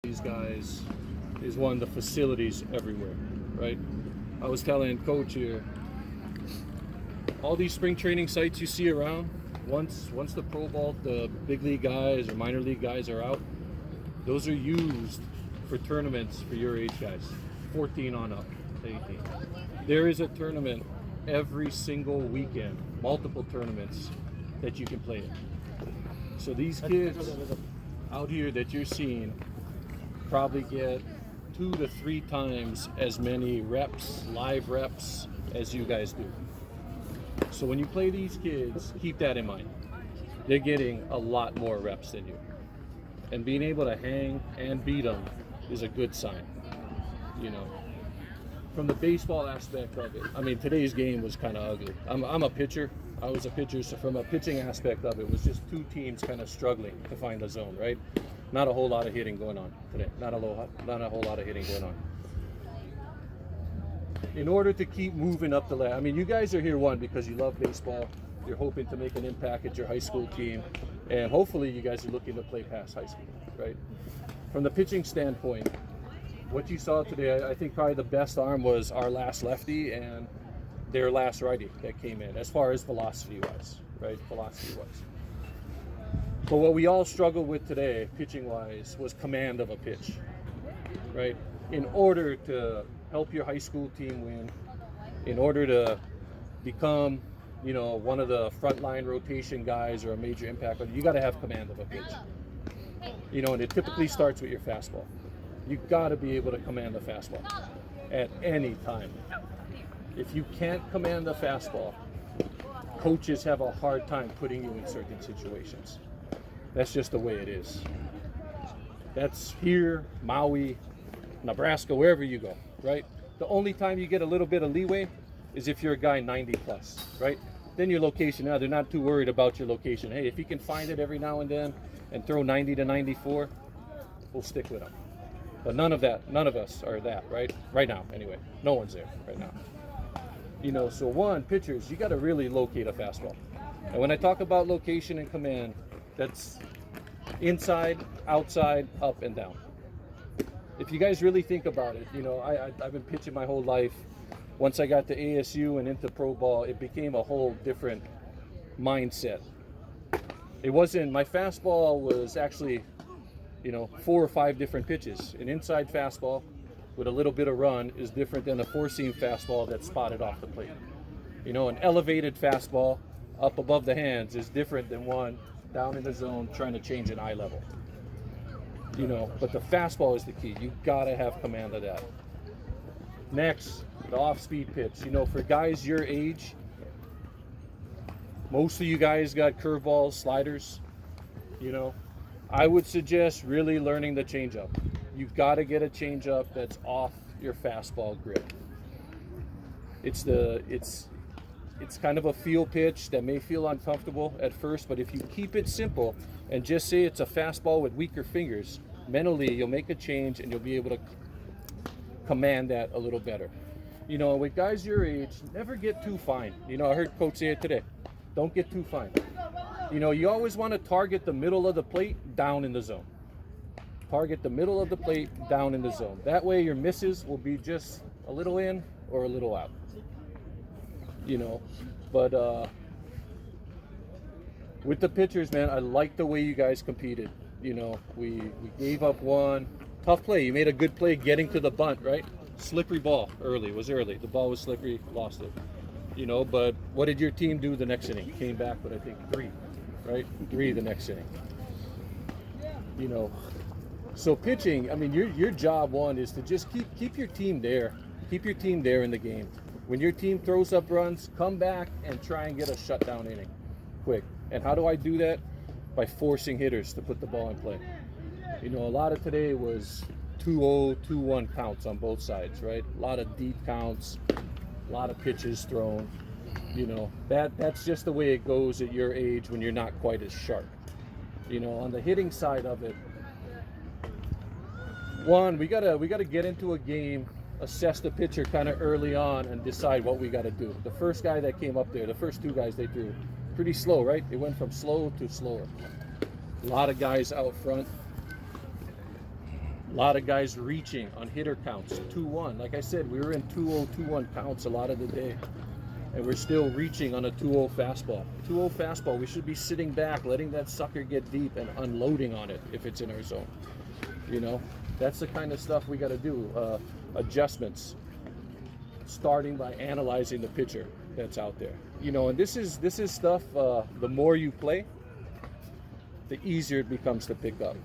these guys is one, the facilities everywhere, right? I was telling coach here, all these spring training sites you see around, once the pro ball, the big league guys or minor league guys are out, those are used for tournaments for your age guys, 14 on up to 18. There is a tournament every single weekend, multiple tournaments that you can play in. So these kids out here that you're seeing probably get 2 to 3 times as many reps, live reps, as you guys do. So when you play these kids, keep that in mind. They're getting a lot more reps than you. And being able to hang and beat them is a good sign, you know. From the baseball aspect of it, I mean, today's game was kind of ugly. I'm a pitcher. I was a pitcher, so from a pitching aspect of it, it was just 2 teams kind of struggling to find the zone, right? Not a whole lot of hitting going on today. Not a whole lot of hitting going on. In order to keep moving up the ladder, I mean, you guys are here, one, because you love baseball. You're hoping to make an impact at your high school team, and hopefully you guys are looking to play past high school, right? From the pitching standpoint, what you saw today, I think probably the best arm was our last lefty and their last righty that came in, as far as velocity-wise, right? Velocity-wise. But what we all struggled with today, pitching-wise, was command of a pitch, right? In order to help your high school team win, in order to become, you know, one of the frontline rotation guys or a major impact, you got to have command of a pitch. You know, and it typically starts with your fastball. You've got to be able to command the fastball at any time. If you can't command the fastball, coaches have a hard time putting you in certain situations. That's just the way it is. That's here, Maui, Nebraska, wherever you go, right? The only time you get a little bit of leeway is if you're a guy 90 plus, right? Then your location, now they're not too worried about your location. Hey, if you can find it every now and then and throw 90 to 94, we'll stick with them. But none of us are that, right? Right now, anyway. No one's there right now. You know, so one, pitchers, you got to really locate a fastball. And when I talk about location and command, that's inside, outside, up, and down. If you guys really think about it, you know, I've been pitching my whole life. Once I got to ASU and into pro ball, it became a whole different mindset. It wasn't, my fastball was actually, you know, 4 or 5 different pitches. An inside fastball with a little bit of run is different than a 4-seam fastball that's spotted off the plate. You know, an elevated fastball up above the hands is different than one down in the zone trying to change an eye level. You know, but the fastball is the key. You gotta have command of that. Next, the off-speed pitch. You know, for guys your age, most of you guys got curveballs, sliders. You know, I would suggest really learning the changeup. You've got to get a changeup that's off your fastball grip. It's kind of a feel pitch that may feel uncomfortable at first, but if you keep it simple and just say it's a fastball with weaker fingers, mentally you'll make a change and you'll be able to command that a little better. You know, with guys your age, never get too fine. You know, I heard Coach say it today. Don't get too fine. You know, you always want to target the middle of the plate down in the zone. Target the middle of the plate down in the zone. That way your misses will be just a little in or a little out. You know, but with the pitchers, man, I like the way you guys competed. You know, we gave up one tough play. You made a good play getting to the bunt, right? Slippery ball early. The ball was slippery, lost it. You know, but what did your team do the next inning? Came back with, I think, 3, right? 3 the next inning. You know, so pitching, I mean, your job, one, is to just keep your team there. Keep your team there in the game. When your team throws up runs, come back and try and get a shutdown inning quick. And how do I do that? By forcing hitters to put the ball in play. You know, a lot of today was 2-0, 2-1 counts on both sides, right? A lot of deep counts, a lot of pitches thrown. You know, that's just the way it goes at your age when you're not quite as sharp. You know, on the hitting side of it, one, we gotta get into a game, assess the pitcher kind of early on and decide what we got to do. The first guy that came up there, the first 2 guys they threw, pretty slow, right? It went from slow to slower. A lot of guys out front. A lot of guys reaching on hitter counts, 2-1. Like I said, we were in 2-0, 2-1 counts a lot of the day. And we're still reaching on a 2-0 fastball. 2-0 fastball, we should be sitting back, letting that sucker get deep and unloading on it if it's in our zone. You know, that's the kind of stuff we got to do. Adjustments, starting by analyzing the pitcher that's out there. You know, and this is stuff, the more you play, the easier it becomes to pick up.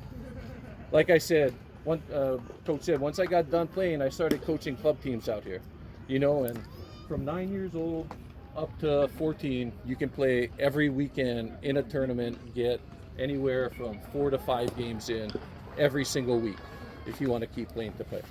Like I said, Coach said, once I got done playing, I started coaching club teams out here. You know, and from 9 years old up to 14, you can play every weekend in a tournament, get anywhere from 4 to 5 games in every single week if you want to keep playing to play.